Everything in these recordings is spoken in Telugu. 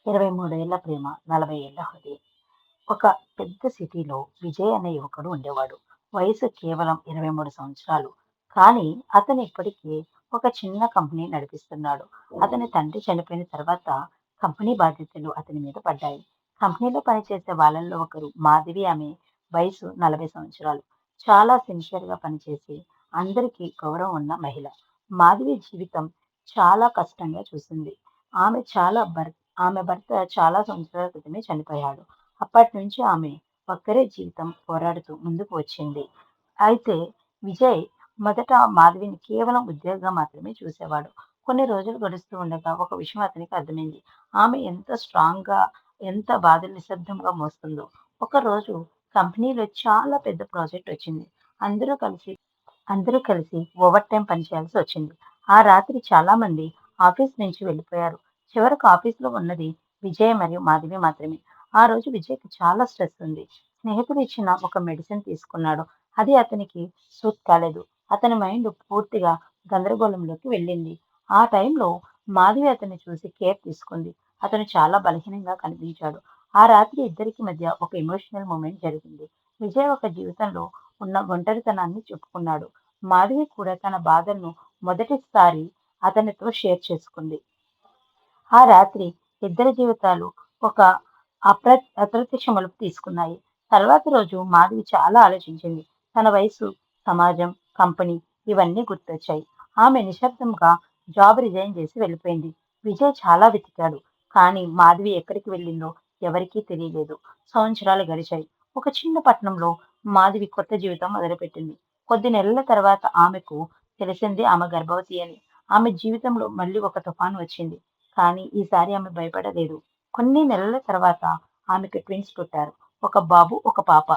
23 ఏళ్ల ప్రేమ, 40 ఏళ్ల హృదయం. ఒక పెద్ద సిటీలో విజయ్ అనే యువకుడు ఉండేవాడు. వయసు కేవలం 23 సంవత్సరాలు. కానీ అతను ఇప్పటికే ఒక చిన్న కంపెనీ నడిపిస్తున్నాడు. అతని తండ్రి చనిపోయిన తర్వాత కంపెనీ బాధ్యతలు అతని మీద పడ్డాయి. కంపెనీలో పనిచేసే వాళ్ళల్లో ఒకరు మాధవి. ఆమె వయసు 40 సంవత్సరాలు. చాలా సిన్సియర్‌గా పనిచేసి అందరికీ గౌరవం ఉన్న మహిళ. మాధవి జీవితం చాలా కష్టంగా చూసింది. ఆమె చాలా భర్ ఆమె భర్త చాలా సంవత్సరాల క్రితమే చనిపోయాడు. అప్పటినుంచి ఆమె ఒక్కరే జీవితం పోరాడుతూ ముందుకు వచ్చింది. అయితే విజయ్ మొదట మాధవిని కేవలం ఉద్యోగిగా మాత్రమే చూసేవాడు. కొన్ని రోజులు గడుస్తూ ఉండగా ఒక విషయం అతనికి అర్థమైంది. ఆమె ఎంత స్ట్రాంగ్‌గా, ఎంత బాధలు నిశ్శబ్దంగా మోస్తుందో. ఒకరోజు కంపెనీలో చాలా పెద్ద ప్రాజెక్ట్ వచ్చింది. అందరూ కలిసి అందరూ కలిసి ఓవర్ టైం పనిచేయాల్సి వచ్చింది. ఆ రాత్రి చాలా మంది ఆఫీస్ నుంచి వెళ్ళిపోయారు. చివరకు ఆఫీస్‌లో ఉన్నది విజయ్ మరియు మాధవి మాత్రమే. ఆ రోజు విజయ్‌కి చాలా స్ట్రెస్ ఉంది. స్నేహితుడు ఇచ్చిన ఒక మెడిసిన్ తీసుకున్నాడు. అది అతనికి సూట్ కాలేదు. అతని మైండ్ పూర్తిగా గందరగోళంలోకి వెళ్ళింది. ఆ టైంలో మాధవి అతన్ని చూసి కేర్ తీసుకుంది. అతను చాలా బలహీనంగా కనిపించాడు. ఆ రాత్రి ఇద్దరికి మధ్య ఒక ఎమోషనల్ మూమెంట్ జరిగింది. విజయ్ ఒక జీవితంలో ఉన్న ఒంటరితనాన్ని చెప్పుకున్నాడు. మాధవి కూడా తన బాధలను మొదటిసారి అతనితో షేర్ చేసుకుంది. ఆ రాత్రి ఇద్దరి జీవితాలు ఒక అప్రత్యక్ష మలుపు తీసుకున్నాయి. తర్వాత రోజు మాధవి చాలా ఆలోచించింది. తన వయసు, సమాజం, కంపెనీ ఇవన్నీ గుర్తొచ్చాయి. ఆమె నిశ్శబ్దంగా జాబ్ రిజైన్ చేసి వెళ్ళిపోయింది. విజయ్ చాలా వెతికాడు. కానీ మాధవి ఎక్కడికి వెళ్ళిందో ఎవరికీ తెలియలేదు. సంవత్సరాలు గడిచాయి. ఒక చిన్న పట్టణంలో మాధవి కొత్త జీవితం మొదలుపెట్టింది. కొద్ది నెలల తర్వాత ఆమెకు తెలిసింది ఆమె గర్భవతి అని. ఆమె జీవితంలో మళ్ళీ ఒక తుఫాను వచ్చింది. కానీ ఈసారి ఆమె భయపడలేదు. కొన్ని నెలల తర్వాత ఆమెకు ట్విన్స్ పుట్టారు. ఒక బాబు, ఒక పాప.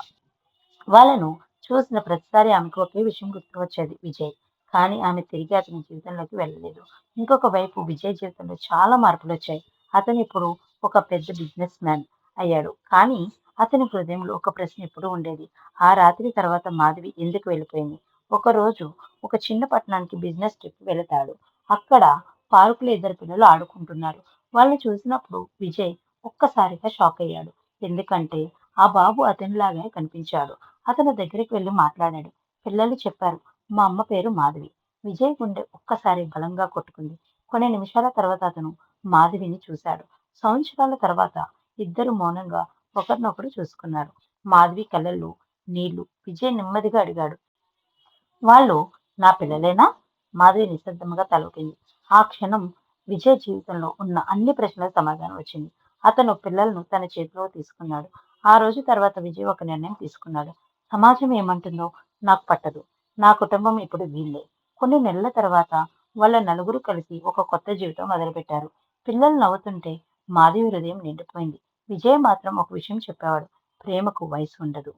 వాళ్ళను చూసిన ప్రతిసారి ఆమెకు ఒకే విషయం గుర్తు వచ్చేది విజయ్. కానీ ఆమె తిరిగి అతని జీవితంలోకి వెళ్ళలేదు. ఇంకొక వైపు విజయ్ జీవితంలో చాలా మార్పులొచ్చాయి. అతను ఇప్పుడు ఒక పెద్ద బిజినెస్ మ్యాన్ అయ్యాడు. కానీ అతని హృదయంలో ఒక ప్రశ్న ఎప్పుడూ ఉండేది. ఆ రాత్రి తర్వాత మాధవి ఎందుకు వెళ్ళిపోయింది? ఒకరోజు ఒక చిన్న పట్టణానికి బిజినెస్ ట్రిప్ వెళతాడు. అక్కడ పార్కులో ఇద్దరు పిల్లలు ఆడుకుంటున్నారు. వాళ్ళని చూసినప్పుడు విజయ్ ఒక్కసారిగా షాక్ అయ్యాడు. ఎందుకంటే ఆ బాబు అతనిలాగే కనిపించాడు. అతని దగ్గరికి వెళ్లి మాట్లాడాడు. పిల్లలు చెప్పారు, మా అమ్మ పేరు మాధవి. విజయ్ గుండె ఒక్కసారి బలంగా కొట్టుకుంది. కొన్ని నిమిషాల తర్వాత అతను మాధవిని చూశాడు. సంవత్సరాల తర్వాత ఇద్దరు మౌనంగా ఒకరినొకరు చూసుకున్నారు. మాధవి కళ్ళల్లో నీళ్లు. విజయ్ నెమ్మదిగా అడిగాడు, వాళ్ళు నా పిల్లలేనా? మాధవి నిశ్శబ్దంగా తలూపింది. ఆ క్షణం విజయ్ జీవితంలో ఉన్న అన్ని ప్రశ్నలకు సమాధానం వచ్చింది. అతను పిల్లలను తన చేతిలో తీసుకున్నాడు. ఆ రోజు తర్వాత విజయ్ ఒక నిర్ణయం తీసుకున్నాడు. సమాజం ఏమంటుందో నాకు పట్టదు. నా కుటుంబం ఇప్పుడు వీళ్ళే. కొన్ని నెలల తర్వాత వాళ్ళ నలుగురు కలిసి ఒక కొత్త జీవితం మొదలుపెట్టారు. పిల్లలు నవ్వుతుంటే మాధవి హృదయం నిండిపోయింది. విజయ్ మాత్రం ఒక విషయం చెప్పేవాడు. ప్రేమకు వయసు ఉండదు.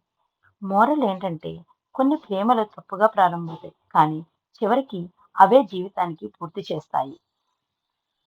మోరల్ ఏంటంటే కొన్ని ప్రేమలు తప్పుగా ప్రారంభమవుతాయి. కానీ చివరికి అవే జీవితానికి పూర్తి చేస్తాయి.